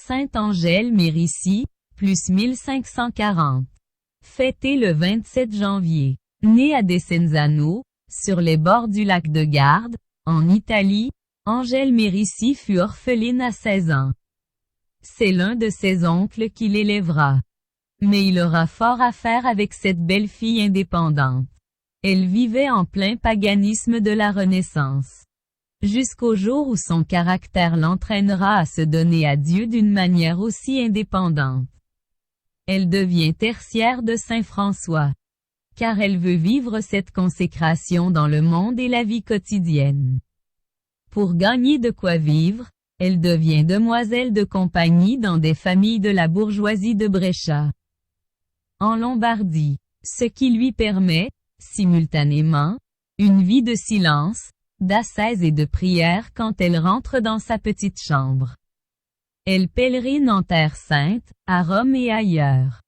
Sainte Angèle Mérici, plus 1540. Fêtée le 27 janvier. Née à Desenzano, sur les bords du lac de Garde, en Italie, Angèle Mérici fut orpheline à 16 ans. C'est l'un de ses oncles qui l'élèvera. Mais il aura fort à faire avec cette belle fille indépendante. Elle vivait en plein paganisme de la Renaissance. Jusqu'au jour où son caractère l'entraînera à se donner à Dieu d'une manière aussi indépendante. Elle devient tertiaire de Saint François. Car elle veut vivre cette consécration dans le monde et la vie quotidienne. Pour gagner de quoi vivre, elle devient demoiselle de compagnie dans des familles de la bourgeoisie de Brescia, en Lombardie, ce qui lui permet, simultanément, une vie de silence, d'ascèse et de prière quand elle rentre dans sa petite chambre. Elle pèlerine en Terre Sainte, à Rome et ailleurs.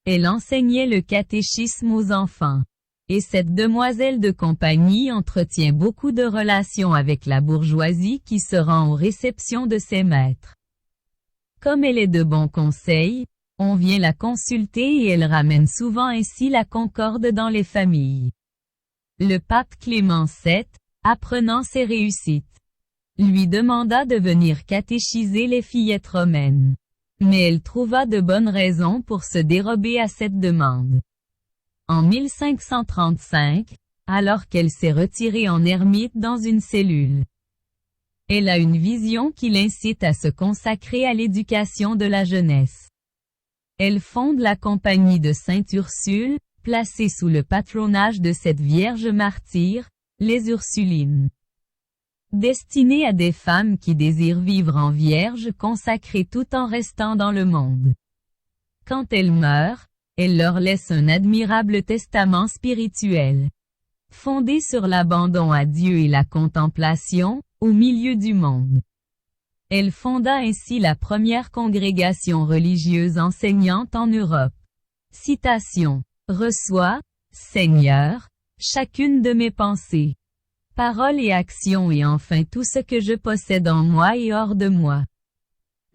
Elle enseignait le catéchisme aux enfants. Et cette demoiselle de compagnie entretient beaucoup de relations avec la bourgeoisie qui se rend aux réceptions de ses maîtres. Comme elle est de bons conseils, on vient la consulter et elle ramène souvent ainsi la concorde dans les familles. Le pape Clément VII, apprenant ses réussites, lui demanda de venir catéchiser les fillettes romaines. Mais elle trouva de bonnes raisons pour se dérober à cette demande. En 1535, alors qu'elle s'est retirée en ermite dans une cellule, elle a une vision qui l'incite à se consacrer à l'éducation de la jeunesse. Elle fonde la compagnie de Sainte Ursule, placée sous le patronage de cette Vierge martyre, les Ursulines. Destinée à des femmes qui désirent vivre en vierge consacrée tout en restant dans le monde. Quand elle meurt, elle leur laisse un admirable testament spirituel. Fondé sur l'abandon à Dieu et la contemplation, au milieu du monde. Elle fonda ainsi la première congrégation religieuse enseignante en Europe. Citation. Reçois, Seigneur, chacune de mes pensées. Paroles et actions et enfin tout ce que je possède en moi et hors de moi.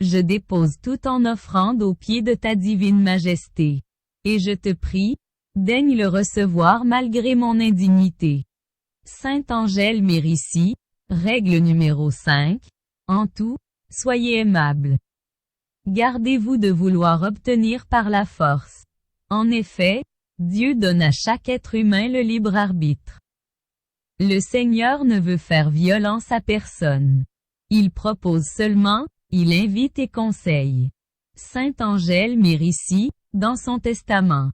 Je dépose tout en offrande aux pieds de ta divine majesté. Et je te prie, daigne le recevoir malgré mon indignité. Sainte Angèle Mérici, règle numéro 5. En tout, soyez aimable. Gardez-vous de vouloir obtenir par la force. En effet, Dieu donne à chaque être humain le libre arbitre. Le Seigneur ne veut faire violence à personne. Il propose seulement, il invite et conseille. Sainte Angèle Mérici, dans son testament.